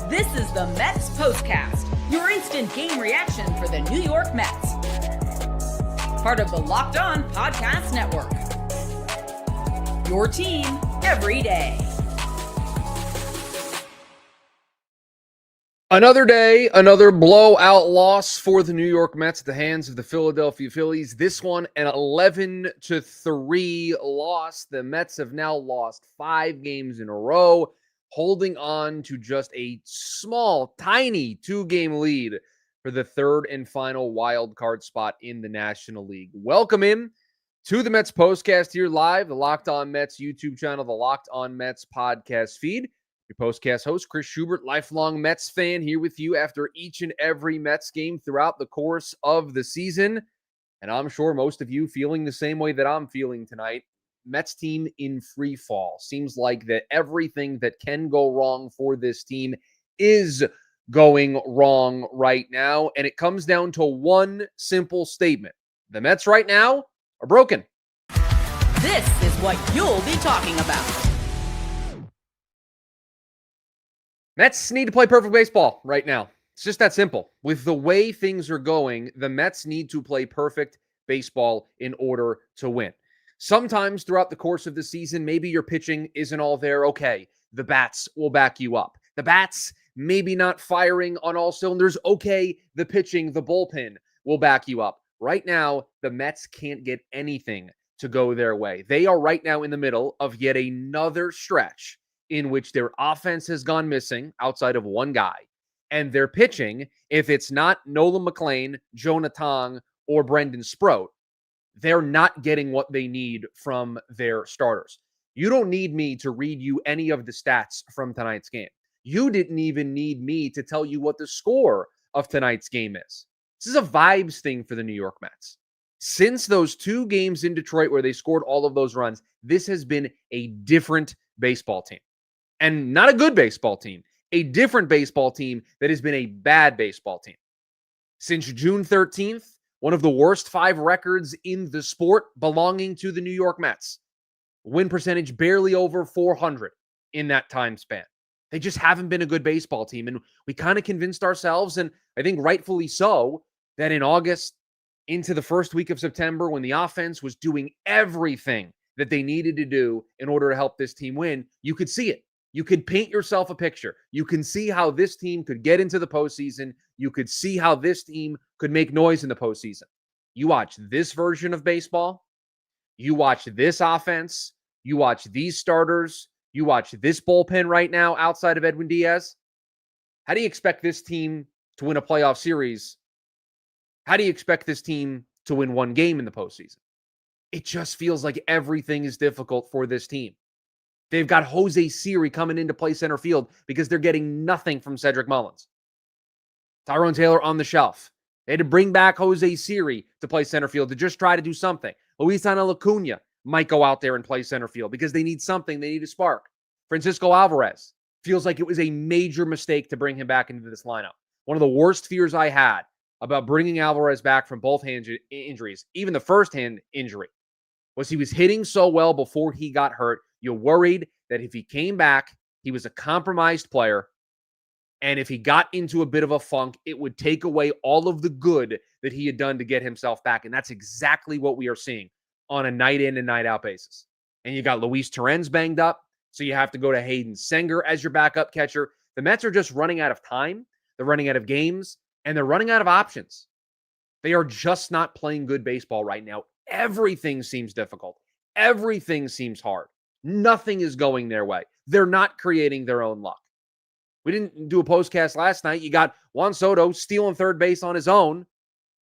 This is the METS Postcast, your instant game reaction for the New York Mets. Part of the Locked On Podcast Network. Your team every day. Another day, another blowout loss for the New York Mets at the hands of the Philadelphia Phillies. This one, an 11-3 loss. The Mets have now lost 5 games in a row, holding on to just a small, tiny 2-game lead for the third and final wild card spot in the National League. Welcome in to the Mets Postcast here live, the Locked On Mets YouTube channel, the Locked On Mets podcast feed. Your Postcast host, Chris Schubert, lifelong Mets fan, here with you after each and every Mets game throughout the course of the season. And I'm sure most of you feeling the same way that I'm feeling tonight. Mets team in free fall. Seems like that everything that can go wrong for this team is going wrong right now. And it comes down to one simple statement. The Mets right now are broken. This is what you'll be talking about. Mets need to play perfect baseball right now. It's just that simple. With the way things are going, the Mets need to play perfect baseball in order to win. Sometimes throughout the course of the season, maybe your pitching isn't all there. Okay, the bats will back you up. The bats maybe not firing on all cylinders. Okay, the pitching, the bullpen will back you up. Right now, the Mets can't get anything to go their way. They are right now in the middle of yet another stretch in which their offense has gone missing outside of one guy. And their pitching, if it's not Nolan McLean, Jonah Tong, or Brendan Sproat, they're not getting what they need from their starters. You don't need me to read you any of the stats from tonight's game. You didn't even need me to tell you what the score of tonight's game is. This is a vibes thing for the New York Mets. Since those 2 games in Detroit where they scored all of those runs, this has been a different baseball team. And not a good baseball team, a different baseball team that has been a bad baseball team. Since June 13th, one of the worst 5 records in the sport belonging to the New York Mets. Win percentage barely over 400 in that time span. They just haven't been a good baseball team. And we kind of convinced ourselves, and I think rightfully so, that in August into the first week of September, when the offense was doing everything that they needed to do in order to help this team win, you could see it. You could paint yourself a picture. You can see how this team could get into the postseason. You could see how this team could make noise in the postseason. You watch this version of baseball. You watch this offense. You watch these starters. You watch this bullpen right now outside of Edwin Diaz. How do you expect this team to win a playoff series? How do you expect this team to win 1 game in the postseason? It just feels like everything is difficult for this team. They've got Jose Siri coming in to play center field because they're getting nothing from Cedric Mullins. Tyrone Taylor on the shelf. They had to bring back Jose Siri to play center field to just try to do something. Luisana Acuna might go out there and play center field because they need something. They need a spark. Francisco Alvarez feels like it was a major mistake to bring him back into this lineup. One of the worst fears I had about bringing Alvarez back from both hand injuries, even the first hand injury, was he was hitting so well before he got hurt. You're worried that if he came back, he was a compromised player. And if he got into a bit of a funk, it would take away all of the good that he had done to get himself back. And that's exactly what we are seeing on a night in and night out basis. And you got Luis Torrens banged up. So you have to go to Hayden Senger as your backup catcher. The Mets are just running out of time. They're running out of games. And they're running out of options. They are just not playing good baseball right now. Everything seems difficult. Everything seems hard. Nothing is going their way. They're not creating their own luck. We didn't do a postcast last night. You got Juan Soto stealing third base on his own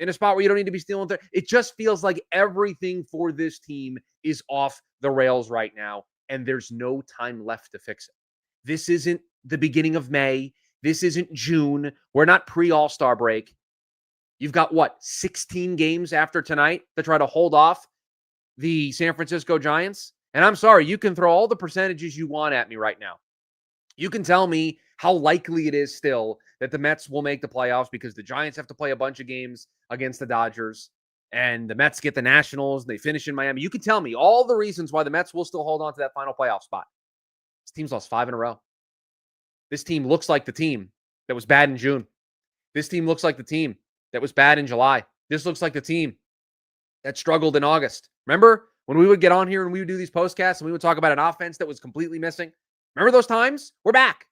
in a spot where you don't need to be stealing third. It just feels like everything for this team is off the rails right now, and there's no time left to fix it. This isn't the beginning of May. This isn't June. We're not pre-All-Star break. You've got, 16 games after tonight to try to hold off the San Francisco Giants? And I'm sorry, you can throw all the percentages you want at me right now. You can tell me how likely it is still that the Mets will make the playoffs because the Giants have to play a bunch of games against the Dodgers and the Mets get the Nationals and they finish in Miami. You can tell me all the reasons why the Mets will still hold on to that final playoff spot. This team's lost 5 in a row. This team looks like the team that was bad in June. This team looks like the team that was bad in July. This looks like the team that struggled in August. Remember when we would get on here and we would do these postcasts and we would talk about an offense that was completely missing? Remember those times? We're back.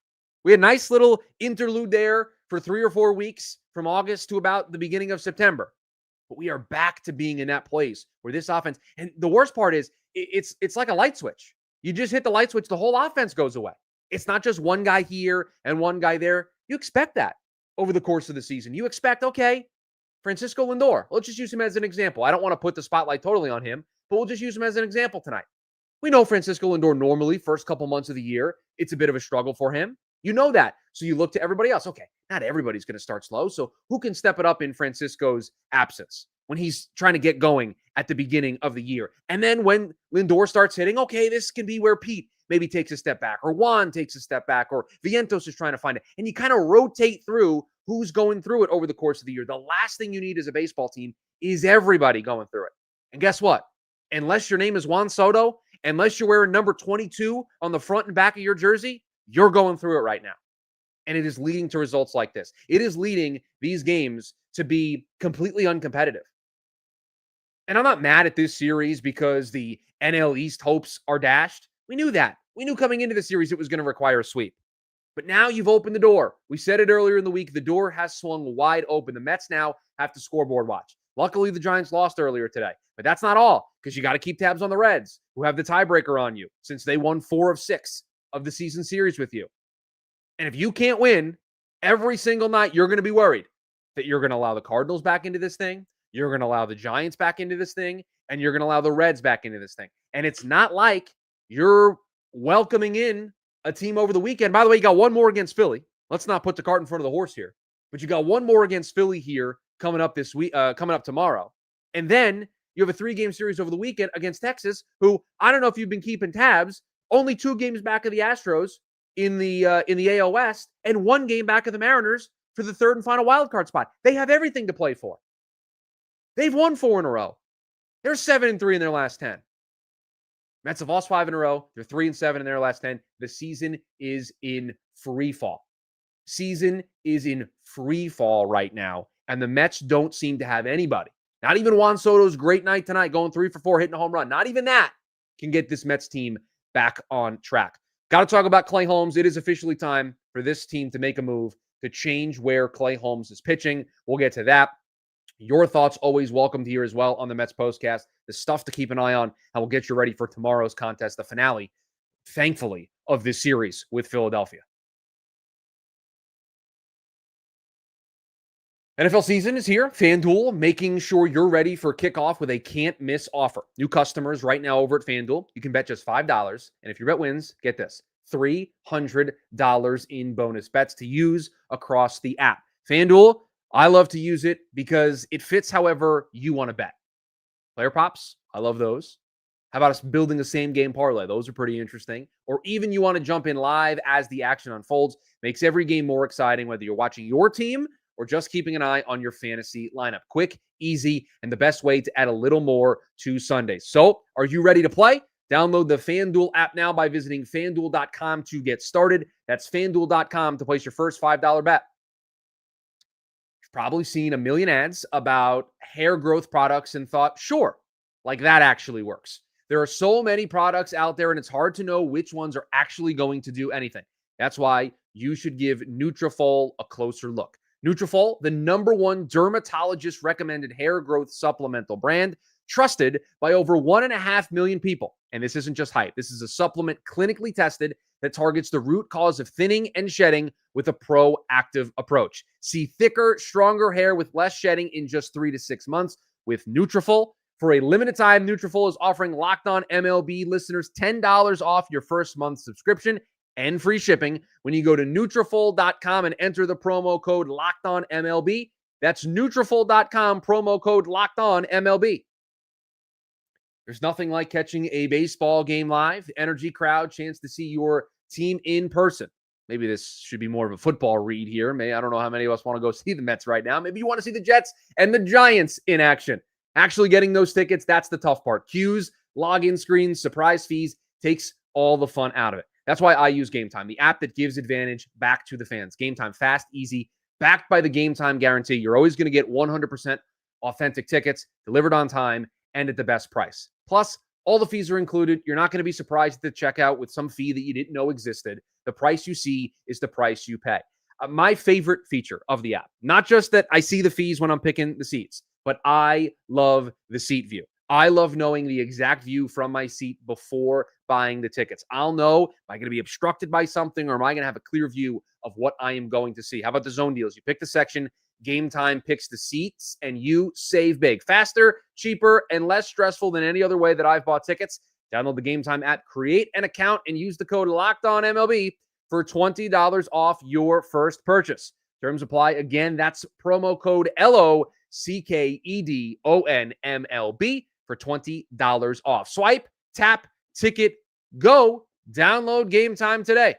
We had a nice little interlude there for 3 or 4 weeks from August to about the beginning of September. But we are back to being in that place where this offense, and the worst part is it's like a light switch. You just hit the light switch, the whole offense goes away. It's not just one guy here and one guy there. You expect that over the course of the season. You expect, okay, Francisco Lindor, let's just use him as an example. I don't want to put the spotlight totally on him, but we'll just use him as an example tonight. We know Francisco Lindor normally, first couple months of the year, it's a bit of a struggle for him. You know that. So you look to everybody else. Okay, not everybody's going to start slow. So who can step it up in Francisco's absence when he's trying to get going at the beginning of the year? And then when Lindor starts hitting, okay, this can be where Pete maybe takes a step back, or Juan takes a step back, or Vientos is trying to find it. And you kind of rotate through who's going through it over the course of the year. The last thing you need as a baseball team is everybody going through it. And guess what? Unless your name is Juan Soto, unless you're wearing number 22 on the front and back of your jersey, you're going through it right now. And it is leading to results like this. It is leading these games to be completely uncompetitive. And I'm not mad at this series because the NL East hopes are dashed. We knew that. We knew coming into the series it was going to require a sweep. But now you've opened the door. We said it earlier in the week. The door has swung wide open. The Mets now have to scoreboard watch. Luckily, the Giants lost earlier today. But that's not all, because you got to keep tabs on the Reds, who have the tiebreaker on you since they won 4 of 6 of the season series with you. And if you can't win every single night, you're going to be worried that you're going to allow the Cardinals back into this thing, you're going to allow the Giants back into this thing, and you're going to allow the Reds back into this thing. And it's not like you're welcoming in a team over the weekend. By the way, you got one more against Philly. Let's not put the cart in front of the horse here. But you got one more against Philly here coming up this week, coming up tomorrow. And then you have a 3-game series over the weekend against Texas, who I don't know if you've been keeping tabs, only 2 games back of the Astros in the AL West, and 1 game back of the Mariners for the 3rd and final wildcard spot. They have everything to play for. They've won 4 in a row. They're 7-3 in their last 10. Mets have lost 5 in a row. They're 3-7 in their last 10. The season is in free fall. Season is in free fall right now, and the Mets don't seem to have anybody. Not even Juan Soto's great night tonight, going 3 for 4, hitting a home run. Not even that can get this Mets team back on track. Got to talk about Clay Holmes. It is officially time for this team to make a move to change where Clay Holmes is pitching. We'll get to that. Your thoughts always welcomed here as well on the Mets Postcast. The stuff to keep an eye on, and we'll get you ready for tomorrow's contest, the finale, thankfully, of this series with Philadelphia. NFL season is here. FanDuel making sure you're ready for kickoff with a can't-miss offer. New customers right now over at FanDuel, you can bet just $5. And if your bet wins, get this, $300 in bonus bets to use across the app. FanDuel, I love to use it because it fits however you want to bet. Player props, I love those. How about us building a same-game parlay? Those are pretty interesting. Or even you want to jump in live as the action unfolds. Makes every game more exciting, whether you're watching your team or just keeping an eye on your fantasy lineup. Quick, easy, and the best way to add a little more to Sundays. So, are you ready to play? Download the FanDuel app now by visiting FanDuel.com to get started. That's FanDuel.com to place your first $5 bet. You've probably seen a million ads about hair growth products and thought, sure, like that actually works. There are so many products out there, and it's hard to know which ones are actually going to do anything. That's why you should give Nutrafol a closer look. Nutrafol, the #1 dermatologist-recommended hair growth supplemental brand, trusted by over 1.5 million people. And this isn't just hype. This is a supplement clinically tested that targets the root cause of thinning and shedding with a proactive approach. See thicker, stronger hair with less shedding in just 3 to 6 months with Nutrafol. For a limited time, Nutrafol is offering Locked On MLB listeners $10 off your first month subscription and free shipping when you go to Nutrafol.com and enter the promo code LOCKEDONMLB. That's Nutrafol.com, promo code LOCKEDONMLB. There's nothing like catching a baseball game live, the energy, crowd, chance to see your team in person. Maybe this should be more of a football read here. I don't know how many of us want to go see the Mets right now. Maybe you want to see the Jets and the Giants in action. Actually getting those tickets, that's the tough part. Queues, login screens, surprise fees, takes all the fun out of it. That's why I use Game Time, the app that gives advantage back to the fans. Game Time, fast, easy, backed by the Game Time guarantee. You're always going to get 100% authentic tickets delivered on time and at the best price. Plus, all the fees are included. You're not going to be surprised at the checkout with some fee that you didn't know existed. The price you see is the price you pay. My favorite feature of the app, not just that I see the fees when I'm picking the seats, but I love the seat view. I love knowing the exact view from my seat before buying the tickets. I'll know, am I going to be obstructed by something, or am I going to have a clear view of what I am going to see? How about the zone deals? You pick the section, Game Time picks the seats, and you save big. Faster, cheaper, and less stressful than any other way that I've bought tickets. Download the Game Time app, create an account, and use the code LOCKEDONMLB for $20 off your first purchase. Terms apply. Again, that's promo code LOCKEDONMLB for $20 off. Swipe, tap, ticket, go. Download Game Time today.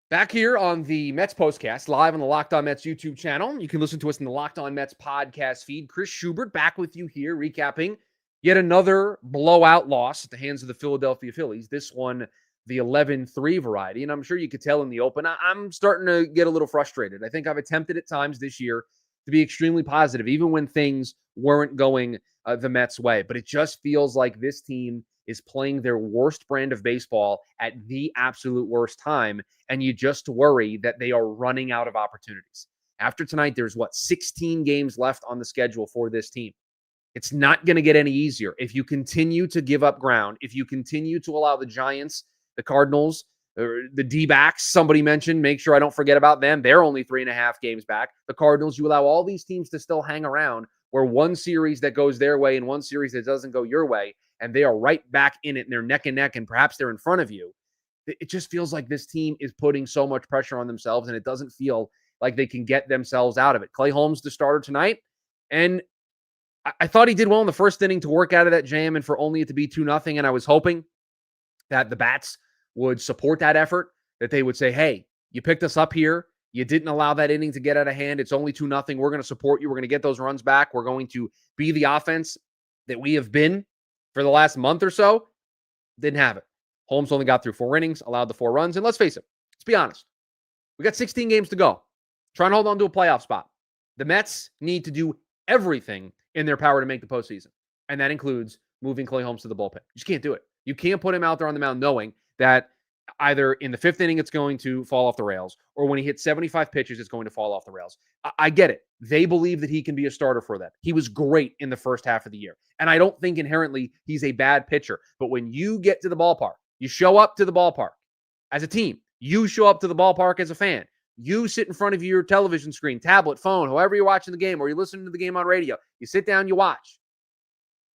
Back here on the Mets Postcast, live on the Locked On Mets YouTube channel. You can listen to us in the Locked On Mets podcast feed. Chris Schubert back with you here, recapping yet another blowout loss at the hands of the Philadelphia Phillies. This one, the 11-3 variety. And I'm sure you could tell in the open, I'm starting to get a little frustrated. I think I've attempted at times this year to be extremely positive, even when things weren't going the Mets' way. But it just feels like this team is playing their worst brand of baseball at the absolute worst time. And you just worry that they are running out of opportunities. After tonight, there's 16 games left on the schedule for this team. It's not going to get any easier. If you continue to give up ground, if you continue to allow the Giants, the Cardinals, or the D-backs, somebody mentioned, make sure I don't forget about them. They're only 3.5 games back. The Cardinals, you allow all these teams to still hang around, where one series that goes their way and one series that doesn't go your way, and they are right back in it, and they're neck and neck, and perhaps they're in front of you. It just feels like this team is putting so much pressure on themselves, and it doesn't feel like they can get themselves out of it. Clay Holmes, the starter tonight, and I thought he did well in the first inning to work out of that jam and for only it to be 2-0, and I was hoping that the bats would support that effort, that they would say, hey, you picked us up here. You didn't allow that inning to get out of hand. It's only 2-0. We're going to support you. We're going to get those runs back. We're going to be the offense that we have been for the last month or so. Didn't have it. Holmes only got through 4 innings, allowed the 4 runs. And let's face it, let's be honest. We got 16 games to go. Try and hold on to a playoff spot. The Mets need to do everything in their power to make the postseason. And that includes moving Clay Holmes to the bullpen. You just can't do it. You can't put him out there on the mound knowing that either in the 5th inning it's going to fall off the rails, or when he hits 75 pitches, it's going to fall off the rails. I get it. They believe that he can be a starter for them. He was great in the first half of the year. And I don't think inherently he's a bad pitcher. But when you get to the ballpark, you show up to the ballpark as a team. You show up to the ballpark as a fan. You sit in front of your television screen, tablet, phone, however you're watching the game, or you're listening to the game on radio. You sit down, you watch.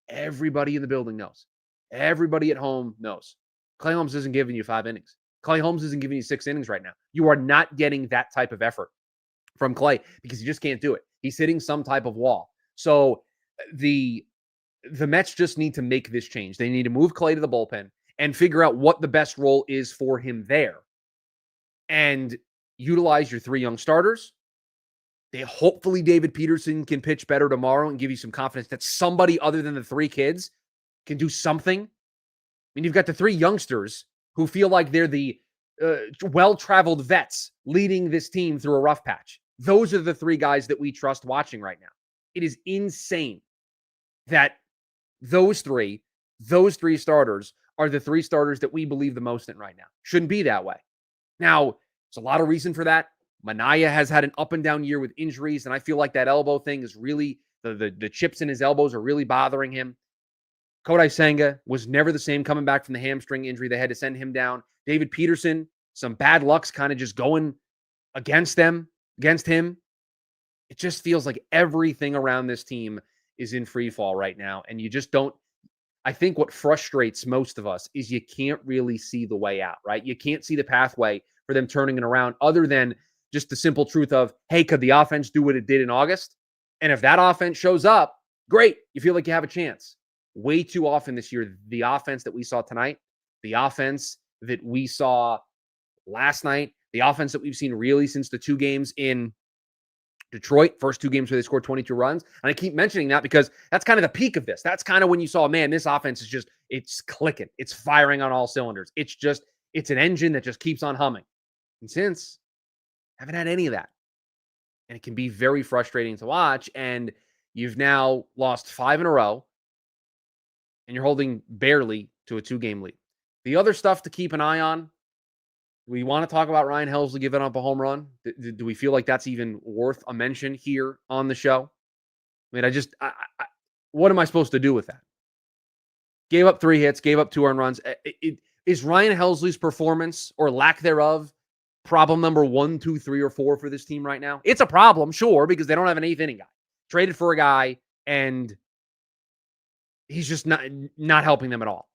Everybody in the building knows. Everybody at home knows. Clay Holmes isn't giving you 5 innings. Clay Holmes isn't giving you 6 innings right now. You are not getting that type of effort from Clay because you just can't do it. He's hitting some type of wall. So the Mets just need to make this change. They need to move Clay to the bullpen and figure out what the best role is for him there. And utilize your 3 young starters. Hopefully David Peterson can pitch better tomorrow and give you some confidence that somebody other than the 3 kids can do something. I mean, you've got the 3 youngsters who feel like they're the well-traveled vets leading this team through a rough patch. Those are the 3 guys that we trust watching right now. It is insane that those three starters are the 3 starters that we believe the most in right now. Shouldn't be that way. Now, there's a lot of reason for that. Minaya has had an up and down year with injuries, and I feel like that elbow thing is really, the chips in his elbows are really bothering him. Kodai Senga was never the same coming back from the hamstring injury. They had to send him down. David Peterson, some bad luck's kind of just going against him. It just feels like everything around this team is in free fall right now, and you just don't. I think what frustrates most of us is you can't really see the way out, right? You can't see the pathway for them turning it around other than just the simple truth of, hey, could the offense do what it did in August? And if that offense shows up, great. You feel like you have a chance. Way too often this year, the offense that we saw tonight, the offense that we saw last night, the offense that we've seen really since the 2 games in Detroit, first 2 games where they scored 22 runs. And I keep mentioning that because that's kind of the peak of this. That's kind of when you saw, man, this offense is just, it's clicking. It's firing on all cylinders. It's an engine that just keeps on humming. And since, haven't had any of that. And it can be very frustrating to watch. And you've now lost 5 in a row. And you're holding barely to a 2-game lead. The other stuff to keep an eye on, we want to talk about Ryan Helsley giving up a home run. Do we feel like that's even worth a mention here on the show? I mean, what am I supposed to do with that? Gave up 3 hits, gave up 2 earned runs. Is Ryan Helsley's performance or lack thereof problem number 1, 2, 3, or 4 for this team right now? It's a problem, sure, because they don't have an 8th inning guy. Traded for a guy, and he's just not helping them at all.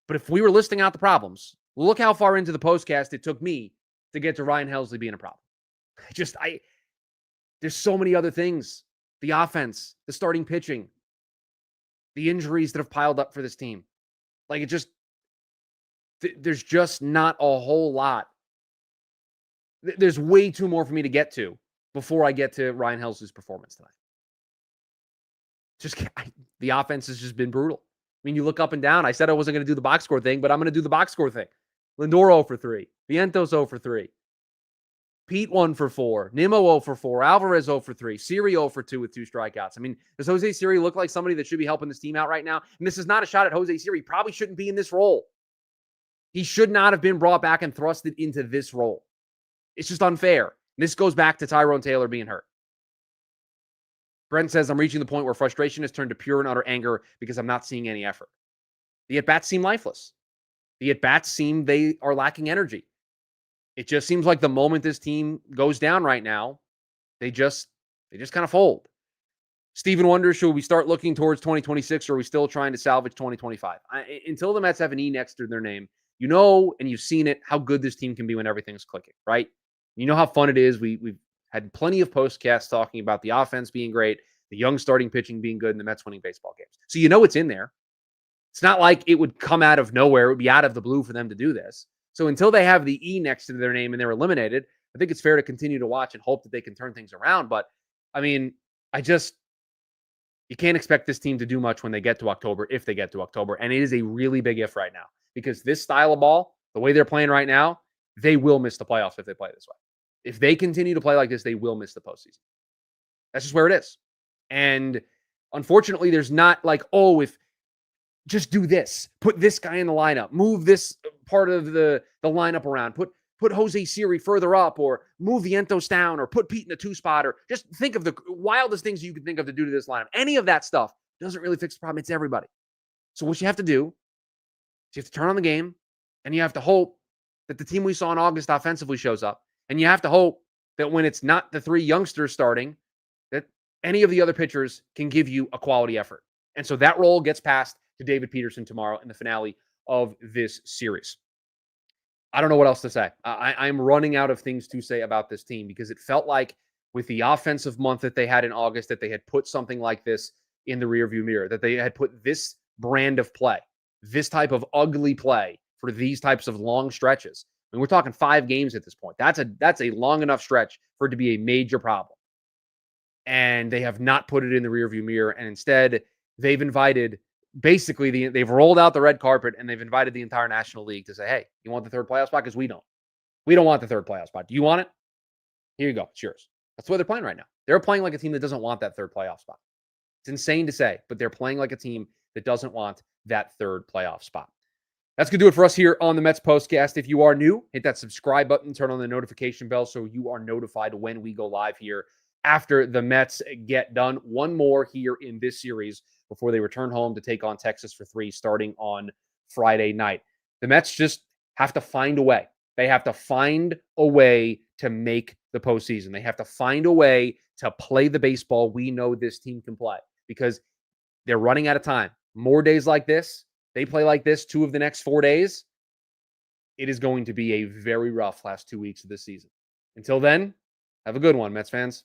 But if we were listing out the problems, look how far into the postcast it took me to get to Ryan Helsley being a problem. There's so many other things. The offense, the starting pitching, the injuries that have piled up for this team. There's just not a whole lot. There's way too more for me to get to before I get to Ryan Helsley's performance tonight. The offense has just been brutal. I mean, you look up and down. I said I wasn't going to do the box score thing, but I'm going to do the box score thing. Lindor 0 for 3. Vientos 0 for 3. Pete 1 for 4. Nimmo 0 for 4. Alvarez 0 for 3. Siri 0 for 2 with 2 strikeouts. I mean, does Jose Siri look like somebody that should be helping this team out right now? And this is not a shot at Jose Siri. He probably shouldn't be in this role. He should not have been brought back and thrusted into this role. It's just unfair. This goes back to Tyrone Taylor being hurt. Brent says, I'm reaching the point where frustration has turned to pure and utter anger because I'm not seeing any effort. The at-bats seem lifeless. The at-bats seem they are lacking energy. It just seems like the moment this team goes down right now, they just kind of fold. Stephen wonders, should we start looking towards 2026 or are we still trying to salvage 2025? Until the Mets have an E next to their name, you know, and you've seen it, how good this team can be when everything's clicking, right? You know how fun it is. We've had plenty of postcasts talking about the offense being great, the young starting pitching being good, and the Mets winning baseball games. So you know it's in there. It's not like it would come out of nowhere. It would be out of the blue for them to do this. So until they have the E next to their name and they're eliminated, I think it's fair to continue to watch and hope that they can turn things around. But, I mean, you can't expect this team to do much when they get to October, if they get to October. And it is a really big if right now. Because this style of ball, the way they're playing right now, they will miss the playoffs if they play this way. If they continue to play like this, they will miss the postseason. That's just where it is. And unfortunately, there's not like, if just do this, put this guy in the lineup, move this part of the lineup around, put Jose Siri further up, or move Vientos down, or put Pete in the 2 spot, or just think of the wildest things you could think of to do to this lineup. Any of that stuff doesn't really fix the problem. It's everybody. So what you have to do is you have to turn on the game, and you have to hope that the team we saw in August offensively shows up. And you have to hope that when it's not the 3 youngsters starting, that any of the other pitchers can give you a quality effort. And so that role gets passed to David Peterson tomorrow in the finale of this series. I don't know what else to say. I'm running out of things to say about this team because it felt like with the offensive month that they had in August that they had put something like this in the rearview mirror, that they had put this brand of play, this type of ugly play for these types of long stretches. I mean, we're talking 5 games at this point. That's a long enough stretch for it to be a major problem. And they have not put it in the rearview mirror. And instead, they've invited they've rolled out the red carpet and they've invited the entire National League to say, hey, you want the 3rd playoff spot? Because we don't. We don't want the 3rd playoff spot. Do you want it? Here you go. It's yours. That's the way they're playing right now. They're playing like a team that doesn't want that 3rd playoff spot. It's insane to say, but they're playing like a team that doesn't want that 3rd playoff spot. That's going to do it for us here on the Mets Postcast. If you are new, hit that subscribe button, turn on the notification bell so you are notified when we go live here after the Mets get done. One more here in this series before they return home to take on Texas for 3 starting on Friday night. The Mets just have to find a way. They have to find a way to make the postseason. They have to find a way to play the baseball we know this team can play because they're running out of time. More days like this, they play like this 2 of the next 4 days, it is going to be a very rough last 2 weeks of this season. Until then, have a good one, Mets fans.